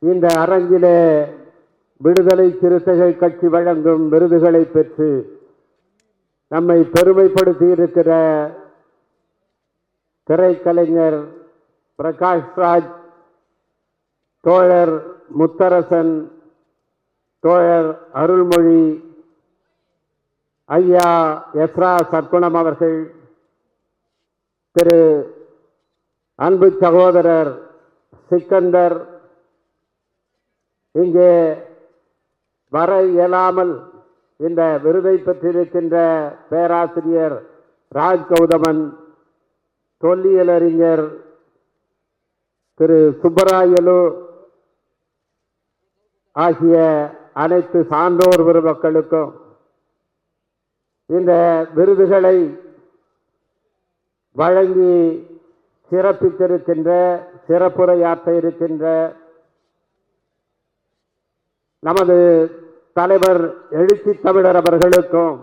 இந்த அரங்கிலே விடுதலை சிறுத்தைகள் கட்சி வழங்கும் விருதுகளை பெற்று நம்மை பெருமைப்படுத்தி இருக்கிற திரைக்கலைஞர் பிரகாஷ் ராஜ், தோழர் முத்தரசன், தோழர் அருள்மொழி, ஐயா எஸ்ரா சர்க்குணம் அவர்கள், திரு அன்பு சகோதரர் சிக்கந்தர், இங்கே வர இயலாமல் இந்த விருதை பெற்றிருக்கின்ற பேராசிரியர் ராஜ் கௌதமன், தொல்லியல் அறிஞர் திரு சுப்பராயலு ஆகிய அனைத்து சான்றோர் பெருமக்களுக்கும் இந்த விருதுகளை வழங்கி சிறப்பித்திருக்கின்ற, சிறப்புரையாற்ற இருக்கின்ற நமது தலைவர் எழுச்சி தமிழர் அவர்களுக்கும்,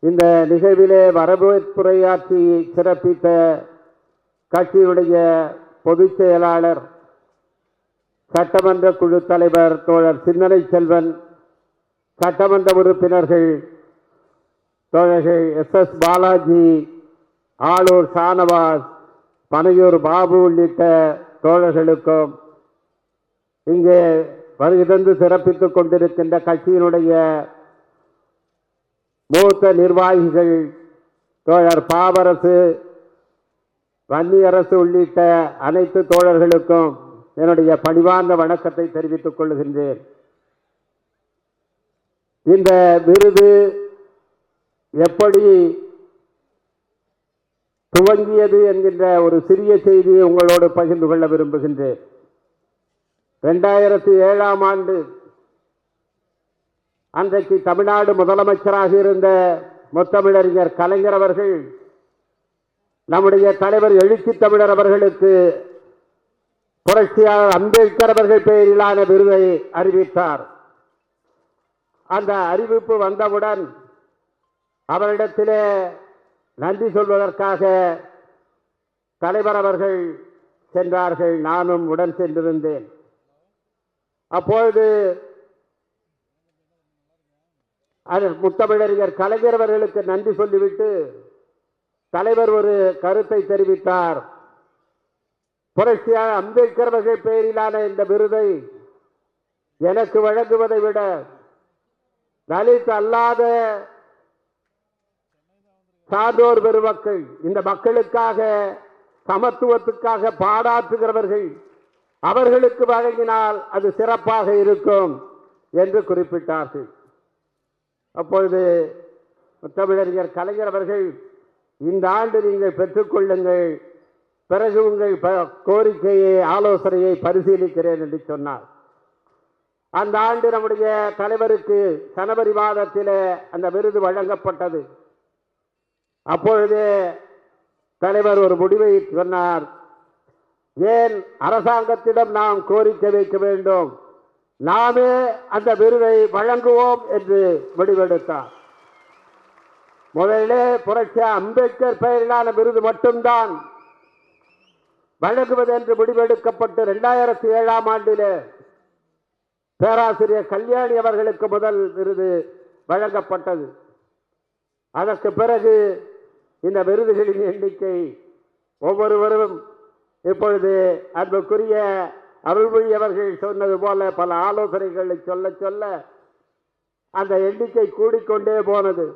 இந்த நிகழ்விலே வரவேற்புரையாற்றி சிறப்பித்த கட்சியுடைய பொதுச் செயலாளர், சட்டமன்ற குழு தலைவர் தோழர் சிந்தனை செல்வன், சட்டமன்ற உறுப்பினர்கள் தோழர்கள் எஸ் பாலாஜி, ஆளூர் ஷானவாஸ், பனையூர் பாபு உள்ளிட்ட தோழர்களுக்கும், இங்கே வருகை தந்து சிறப்பித்துக் கொண்டிருக்கின்ற கட்சியினுடைய மூத்த நிர்வாகிகள் தோழர் பாவரசு, வன்னியரசு உள்ளிட்ட அனைத்து தோழர்களுக்கும் என்னுடைய பணிவார்ந்த வணக்கத்தை தெரிவித்துக் கொள்கின்றேன். இந்த விருது எப்படி துவங்கியது என்கின்ற ஒரு சிறிய செய்தியை உங்களோடு பகிர்ந்து கொள்ள விரும்புகின்றேன். 2007ஆம் ஆண்டு அன்றைக்கு தமிழ்நாடு முதலமைச்சராக இருந்த முத்தமிழறிஞர் கலைஞர் அவர்கள் நம்முடைய தலைவர் எழுச்சி தமிழர் அவர்களுக்கு புரட்சியாளர் அம்பேத்கர் அவர்கள் பெயரிலான விருதை அறிவித்தார். அந்த அறிவிப்பு வந்தவுடன் அவரிடத்திலே நன்றி சொல்வதற்காக தலைவர் அவர்கள் சென்றார்கள். நானும் உடன் சென்றிருந்தேன். அப்பொழுது முத்தமிழறிஞர் கலைஞர் அவர்களுக்கு நன்றி சொல்லிவிட்டு தலைவர் ஒரு கருத்தை தெரிவித்தார். புரட்சியாளர் அம்பேத்கர் அவர்கள் பெயரிலான இந்த விருதை எனக்கு வழங்குவதை விட தலித் அல்லாத சான்றோர் பெருமக்கள், இந்த மக்களுக்காக சமத்துவத்துக்காக பாடாற்றுகிறவர்கள், அவர்களுக்கு வழங்கினால் அது சிறப்பாக இருக்கும் என்று குறிப்பிட்டார்கள். அப்பொழுது முத்தமிழறிஞர் கலைஞர் அவர்கள், இந்த ஆண்டு நீங்கள் பெற்றுக்கொள்ளுங்கள், பிறகு உங்கள் கோரிக்கையை ஆலோசனையை பரிசீலிக்கிறேன் என்று சொன்னார். அந்த ஆண்டு நம்முடைய தலைவருக்கு ஜனவரி மாதத்தில் அந்த விருது வழங்கப்பட்டது. அப்பொழுது தலைவர் ஒரு முடிவை சொன்னார். ஏன் அரசாங்கத்திடம் நாம் கோரிக்கை வைக்க வேண்டும், நாமே அந்த விருதை வழங்குவோம் என்று முடிவெடுத்தார். முதலிலே புரட்சி அம்பேத்கர் பெயரிலான விருது மட்டும்தான் வழங்குவது என்று முடிவெடுக்கப்பட்டு 2007ஆம் ஆண்டிலே பேராசிரியர் கல்யாணி அவர்களுக்கு முதல் விருது வழங்கப்பட்டது. அதற்கு பிறகு இந்த விருதுகளின் எண்ணிக்கை ஒவ்வொருவரும் இப்பொழுது அன்புக்குரிய அருள்மொழி அவர்கள் சொன்னது போல பல ஆலோசனைகளை சொல்ல சொல்ல அந்த எண்ணிக்கை கூடிக்கொண்டே போனது.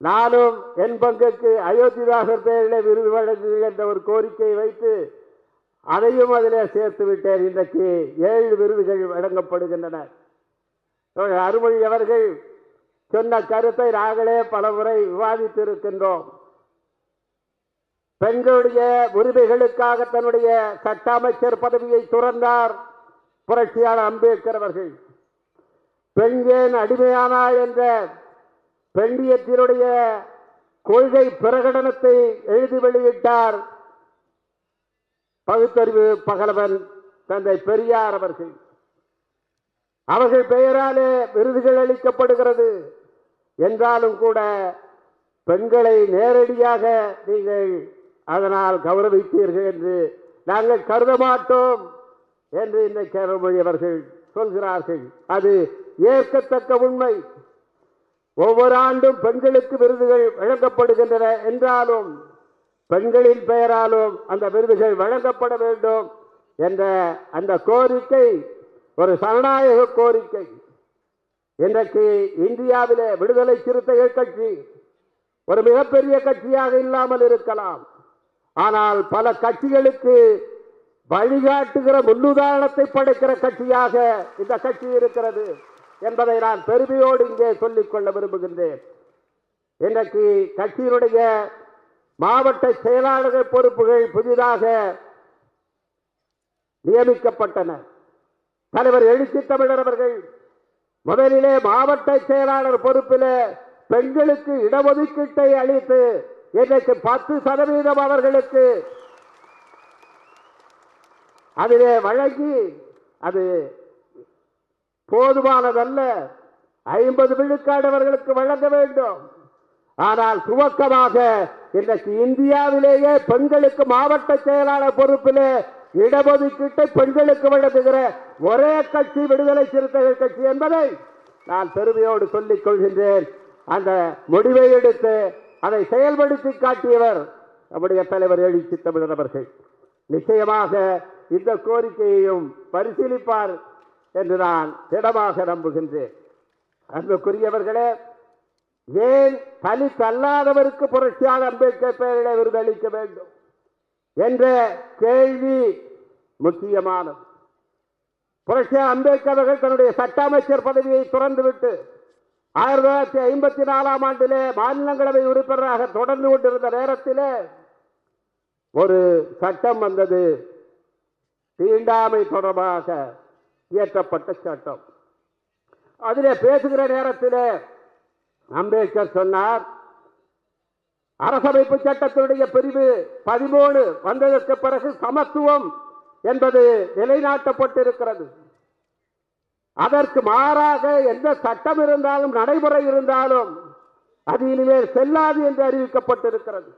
நானும் என் பங்குக்கு அயோத்திதாசர் பெயரிலே விருது வழங்குங்கள் என்ற ஒரு கோரிக்கையை வைத்து அதையும் அதிலே சேர்த்து விட்டேன். இன்றைக்கு 7 விருதுகள் வழங்கப்படுகின்றன. அருள்மொழி அவர்கள் சொன்ன கருத்தை நாங்களே பல முறை விவாதித்திருக்கின்றோம். பெண்களுடைய உரிமைகளுக்காக தன்னுடைய சட்ட அமைச்சர் பதவியை துறந்தார் புரட்சியாளர் அம்பேத்கர் அவர்கள். பெண் ஏன் அடிமையானாள் என்ற பெண்ணியத்தினுடைய கொள்கை பிரகடனத்தை எழுதி வெளியிட்டார் பகுத்தறிவு பகலவன் தந்தை பெரியார் அவர்கள். அவர்கள் பெயராலே விருதுகள் அளிக்கப்படுகிறது என்றாலும் கூட பெண்களை நேரடியாக நீங்கள் அதனால் கௌரவித்தீர்கள் என்று நாங்கள் கருத மாட்டோம் என்று இன்றைக்கு அருள்மொழி அவர்கள் சொல்கிறார்கள். அது ஏற்கத்தக்க உண்மை. ஒவ்வொரு ஆண்டும் பெண்களுக்கு விருதுகள் வழங்கப்படுகின்றன என்றாலும் பெண்களின் பெயராலும் அந்த விருதுகள் வழங்கப்பட வேண்டும் என்ற அந்த கோரிக்கை ஒரு சனநாயக கோரிக்கை. இன்றைக்கு இந்தியாவிலே விடுதலை சிறுத்தைகள் கட்சி ஒரு மிகப்பெரிய கட்சியாக இல்லாமல் இருக்கலாம். ஆனால் பல கட்சிகளுக்கு வழிகாட்டுகிற முன்னுதாரணத்தை படைக்கிற கட்சியாக இந்த கட்சி இருக்கிறது என்பதை நான் பெருமையோடு இங்கே சொல்லிக்கொள்ள விரும்புகின்றேன். இன்றைக்கு கட்சியினுடைய மாவட்ட செயலாளர்கள் பொறுப்புகள் புதிதாக நியமிக்கப்பட்டன. தலைவர் எழுச்சி தமிழர் அவர்கள் முதலிலே மாவட்ட செயலாளர் பொறுப்பிலே பெண்களுக்கு இடஒதுக்கீட்டை அளித்து இன்றைக்கு 10% அவர்களுக்கு அதிலே வழங்கி அது போதுமானதல்ல, 50 விழுக்காடு அவர்களுக்கு வழங்க வேண்டும். ஆனால் துவக்கமாக இன்றைக்கு இந்தியாவிலேயே பெண்களுக்கு மாவட்ட செயலாளர் பொறுப்பிலே இடஒதுக்கீட்டை பெண்களுக்கு வழங்குகிற ஒரே கட்சி விடுதலை சிறுத்தைகள் கட்சி என்பதை நான் பெருமையோடு சொல்லிக் கொள்கின்றேன். அந்த முடிவை எடுத்து அதை செயல்படுத்தி காட்டியவர் நம்முடைய தலைவர் எழுச்சி தமிழர் அவர்கள். நிச்சயமாக இந்த கோரிக்கையையும் பரிசீலிப்பார் என்று நான் திடமாக நம்புகின்றேன். அன்புக்குரியவர்களே, ஏன் தலித் அல்லாதவருக்கு புரட்சியாளர் அம்பேத்கர் பெயரிலே விருதளிக்க வேண்டும் என்ற கேள்வி முக்கியமானது. புரட்சியாளர் அம்பேத்கர் அவர்கள் தன்னுடைய சட்ட அமைச்சர் பதவியை துறந்துவிட்டு 1954 ஆண்டிலே மாநிலங்களவை உறுப்பினராக தொடர்ந்து கொண்டிருந்த நேரத்திலே ஒரு சட்டம் வந்தது. தீண்டாமை தொடர்பாக இயற்றப்பட்ட சட்டம். அதிலே பேசுகிற நேரத்திலே அம்பேத்கர் சொன்னார், அரசமைப்பு சட்டத்தினுடைய பிரிவு 13 வந்ததற்கு பிறகு சமத்துவம் என்பது நிலைநாட்டப்பட்டிருக்கிறது. அதற்கு மாறாக எந்த சட்டம் இருந்தாலும் நடைமுறை இருந்தாலும் அது இனிமேல் செல்லாது என்று அறிவிக்கப்பட்டிருக்கிறது.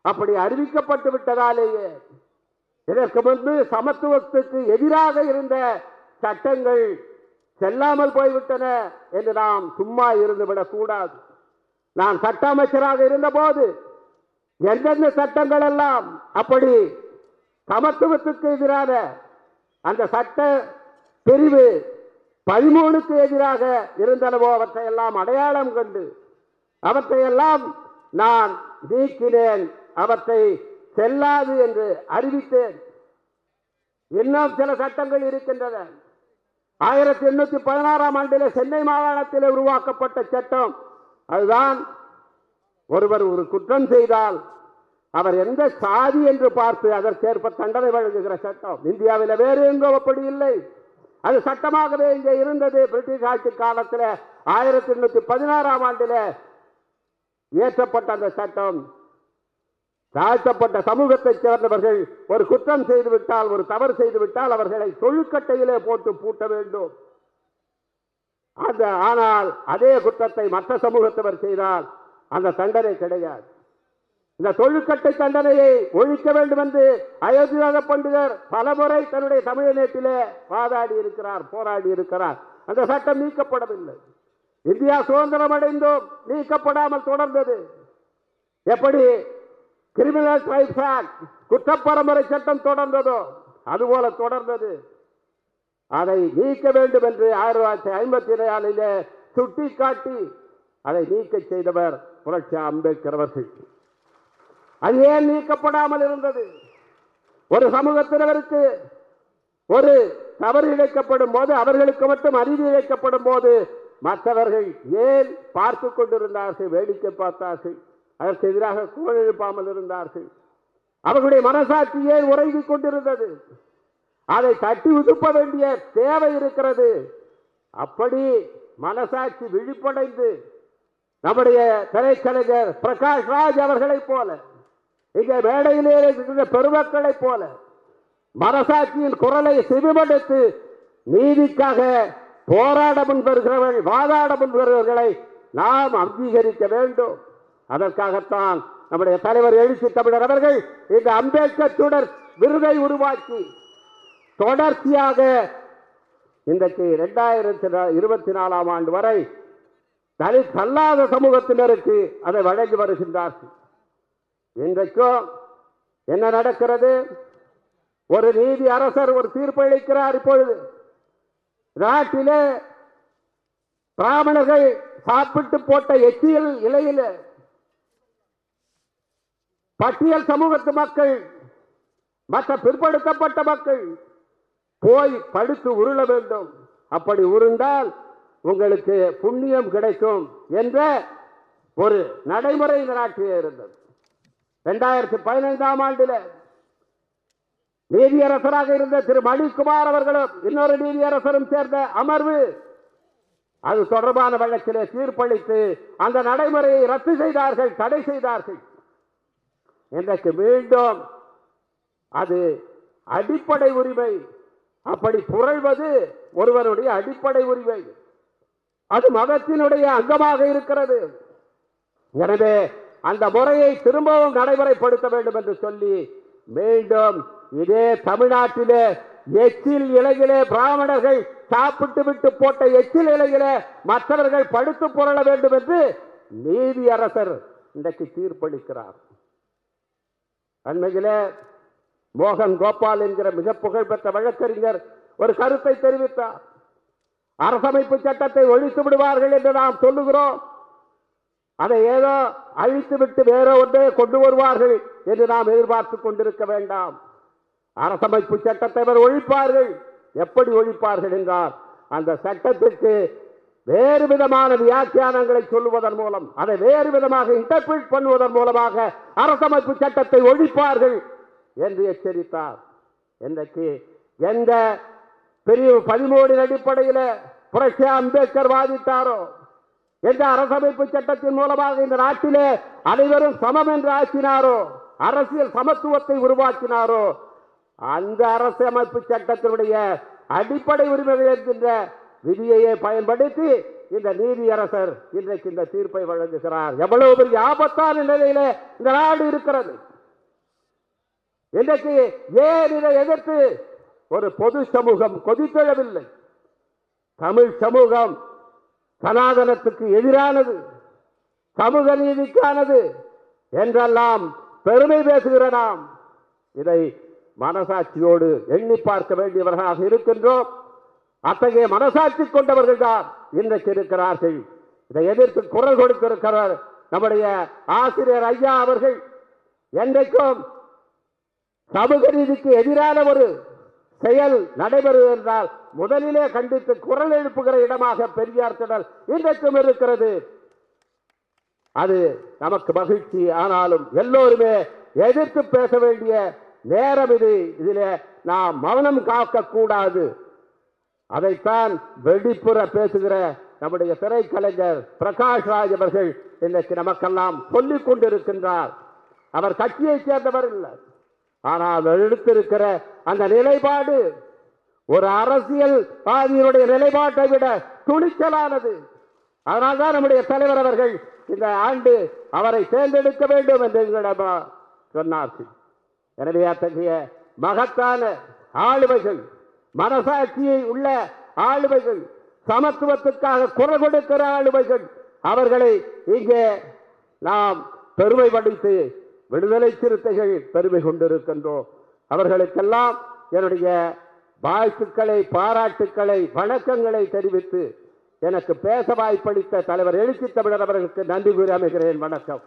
அப்படி அறிவிக்கப்பட்டு விட்டதாலேயே இதற்கு முன்பு சமத்துவத்துக்கு எதிராக இருந்த சட்டங்கள் செல்லாமல் போய்விட்டன என்று நாம் சும்மா இருந்துவிடக் கூடாது. நான் சட்ட அமைச்சராக இருந்த போது எந்தெந்த சட்டங்கள் எல்லாம் அப்படி சமத்துவத்துக்கு எதிரான அந்த சட்ட பிரிவு 13க்கு எதிராக இருந்தனவோ அவற்றையெல்லாம் அடையாளம் கண்டு அவற்றையெல்லாம் நான் நீக்கினேன், அவற்றை செல்லாது என்று அறிவித்தேன். இன்னும் சில சட்டங்கள் இருக்கின்றன. 1816 ஆண்டிலே சென்னை மாகாணத்தில் உருவாக்கப்பட்ட சட்டம். அதுதான் ஒருவர் ஒரு குற்றம் செய்தால் அவர் எந்த சாதி என்று பார்த்து அதற்கேற்ப தண்டனை வழங்குகிற சட்டம். இந்தியாவில் வேறு எங்கோ அப்படி இல்லை. அது சட்டமாகவே இங்கே இருந்தது. பிரிட்டிஷ் ஆட்சி காலத்தில் 1816 ஆண்டில் இயற்றப்பட்ட அந்த சட்டம் தாழ்த்தப்பட்ட சமூகத்தைச் சேர்ந்தவர்கள் ஒரு குற்றம் செய்துவிட்டால், ஒரு தவறு செய்துவிட்டால் அவர்களை தொழுக்கட்டையிலே போட்டு பூட்ட வேண்டும். ஆனால் அதே குற்றத்தை மற்ற சமூகத்தவர் செய்தால் அந்த தண்டனை கிடையாது. இந்த தொழுக்கட்டை தண்டனையை ஒழிக்க வேண்டும் என்று அயோத்திநாத பண்டிதர் பலமுறை தன்னுடைய தமிழகத்திலே வாதாடி இருக்கிறார், போராடி இருக்கிறார். அந்த சட்டம் நீக்கப்படவில்லை. இந்தியா சுதந்திரம் அடைந்தோம், நீக்கப்படாமல் தொடர்ந்தது. எப்படி கிரிமினல் ரைட்ஸ் ஆக்ட் குற்றப்பரம்பரை சட்டம் தொடர்ந்ததோ அதுபோல தொடர்ந்தது. அதை நீக்க வேண்டும் என்று 1954 சுட்டிக்காட்டி அதை நீக்க செய்தவர் புரட்சியாளர் அம்பேத்கர் அவர்கள். அது ஏன் நீக்கப்படாமல் இருந்தது? ஒரு சமூகத்தினருக்கு ஒரு தவறு இழைக்கப்படும் போது, அவர்களுக்கு மட்டும் அநீதி இழைக்கப்படும் போது மற்றவர்கள் ஏன் பார்த்து கொண்டிருந்தார்கள், வேடிக்கை பார்த்தார்கள், அதற்கு எதிராக குரல் எழுப்பாமல் இருந்தார்கள்? அவர்களுடைய மனசாட்சி ஏன் உறங்கிக் கொண்டிருந்தது? அதை தட்டி உதுப்ப வேண்டிய தேவை இருக்கிறது. அப்படி மனசாட்சி விழிப்படைந்து நம்முடைய திரைக்கலைஞர் பிரகாஷ் ராஜ் அவர்களைப் போல, இங்கே மேடையிலே இருக்கின்ற பெருமக்களைப் போல மனசாட்சியின் குரலை செவிமடுத்து நீதிக்காக போராட முன்வருகிறவர்கள், வாதாட முன்வருகிறவர்களை நாம் அங்கீகரிக்க வேண்டும். அதற்காகத்தான் நம்முடைய தலைவர் எழுச்சி தமிழர் அவர்கள் இந்த அம்பேத்கர் சுடர் விருதை உருவாக்கி தொடர்ச்சியாக இன்றைக்கு 2024ஆம் ஆண்டு வரை தலித் அல்லாத சமூகத்தினருக்கு அதை வழங்கி வருகின்றார்கள். இன்றைக்கும் என்ன நடக்கிறது? ஒரு நீதி அரசர் ஒரு தீர்ப்பு அளிக்கிறார். இப்பொழுது நாட்டிலே பிராமணர்கள் சாப்பிட்டு போட்ட எச்சியல் இலையில பட்டியல் சமூகத்து மக்கள், மற்ற பிற்படுத்தப்பட்ட மக்கள் போய் படுத்து உருள வேண்டும். அப்படி உருண்டால் உங்களுக்கு புண்ணியம் கிடைக்கும் என்ற ஒரு நடைமுறை இந்த நாட்டிலே இருந்தது. 2015ஆம் ஆண்டில் நீதியரசராக இருந்த திரு மணிக்குமார் அவர்களும் இன்னொரு நீதியரசரும் சேர்ந்த அமர்வு அது தொடர்பான வழக்கிலே தீர்ப்பளித்து அந்த நடைமுறையை ரத்து செய்தார்கள், தடை செய்தார்கள். இன்றைக்கு மீண்டும் அது அடிப்படை உரிமை. அப்படி புரள்வது ஒருவருடைய அடிப்படை உரிமை. அது மதத்தினுடைய அங்கமாக இருக்கிறது. எனவே அந்த முறையை திரும்பவும் நடைமுறைப்படுத்த வேண்டும் என்று சொல்லி மீண்டும் இதே தமிழ்நாட்டிலே எச்சில் இலையிலே பிராமணர்கள் சாப்பிட்டு விட்டு போட்ட எச்சில் இலையிலே மற்றவர்கள் படுத்து புரள வேண்டும் என்று நீதியரசர் இன்றைக்கு தீர்ப்பளிக்கிறார். அண்மையிலே மோகன் கோபால் என்கிற மிக புகழ்பெற்ற வழக்கறிஞர் ஒரு கருத்தை தெரிவித்தார். அரசமைப்பு சட்டத்தை ஒழித்து விடுவார்கள் என்று நாம் சொல்லுகிறோம், அதை ஏதோ அழித்துவிட்டு வேற ஒன்றே கொண்டு வருவார்கள் என்று நாம் எதிர்பார்த்துக் கொண்டிருக்க வேண்டாம். அரசமைப்பு சட்டத்தை அவர் ஒழிப்பார்கள். எப்படி ஒழிப்பார்கள் என்றால் அந்த சட்டத்திற்கு வேறு விதமான வியாக்கியானங்களை சொல்லுவதன் மூலம், அதை வேறு விதமாக இன்டர்பிரட் பண்ணுவதன் மூலமாக அரசமைப்பு சட்டத்தை ஒழிப்பார்கள் என்று எச்சரித்தார். இன்றைக்கு எந்த பிரிவு 13 அடிப்படையில் புரட்சி அம்பேத்கர் வாதிட்டாரோ, எந்த அரசமைப்பு சட்டத்தின் மூலமாக இந்த நாட்டிலே அனைவரும் சமம் என்று ஆக்கினாரோ, அரசியல் சமத்துவத்தை உருவாக்கினாரோ, அந்த அரசமைப்பு சட்டத்தினுடைய அடிப்படை உரிமைகள் என்கின்ற விதியையே பயன்படுத்தி இந்த நீதியரசர் இன்றைக்கு இந்த தீர்ப்பை வழங்குகிறார். எவ்வளவு பெரிய ஆபத்தான நிலையில இந்த நாடு இருக்கிறது. இன்றைக்கு ஏன் இதை எதிர்த்து ஒரு பொது சமூகம் கொதித்தெழவில்லை? தமிழ் சமூகம் சனாதனத்துக்கு எதிரானது, சமூக நீதிக்கானது என்றெல்லாம் பெருமை பேசுகிற நாம் இதை மனசாட்சியோடு எண்ணி பார்க்க வேண்டியவர்களாக இருக்கின்றோம். அத்தகைய மனசாட்சி கொண்டவர்கள் தான் இன்றைக்கு இருக்கிறார்கள். இதை எதிர்த்து குரல் கொடுத்திருக்கிறார் நம்முடைய ஆசிரியர் ஐயா அவர்கள். என்றைக்கும் சமூக நீதிக்கு எதிரான ஒரு செயல் நடைபெறுவது என்றால் முதலிலே கண்டித்து குரல் எழுப்புகிற இடமாக பெரியார் திடல் இன்றைக்கும் இருக்கிறது. அது நமக்கு மகிழ்ச்சி. ஆனாலும் எல்லோருமே எதிர்த்து பேச வேண்டிய நேரம் இது. இதிலே நாம் மௌனம் காக்க கூடாது. அதைத்தான் வெளிப்புற பேசுகிற நம்முடைய திரைக்கலைஞர் பிரகாஷ் ராஜ் அவர்கள் இன்றைக்கு நமக்கெல்லாம் சொல்லிக் கொண்டிருக்கின்றார். அவர் கட்சியை சேர்ந்தவர் இல்லை, ஆனால் எடுத்திருக்கிற அந்த நிலைப்பாடு ஒரு அரசியல்வாதியினுடைய நிலைப்பாட்டை விட துணிச்சலானது. அதனால்தான் நம்முடைய தலைவர் அவர்கள் இந்த ஆண்டு அவரை தேர்ந்தெடுக்க வேண்டும் என்று எங்களிடம் சொன்னார்கள். எனவே அத்தகைய மகத்தான ஆளுமைகள், மனசாட்சியை உள்ள ஆளுமைகள், சமத்துவத்துக்காக குரல் கொடுக்கிற ஆளுமைகள், அவர்களை இங்கே நாம் பெருமைப்படுத்தி விடுதலை சிறுத்தைகள் பெருமை கொண்டிருக்கின்றோம். அவர்களுக்கெல்லாம் என்னுடைய வாழ்த்துக்களை, பாராட்டுக்களை, வணக்கங்களை தெரிவித்து எனக்கு பேச வாய்ப்பளித்த தலைவர் எழுச்சி தமிழர் அவர்களுக்கு நன்றி கூறி அமைகிறேன். வணக்கம்.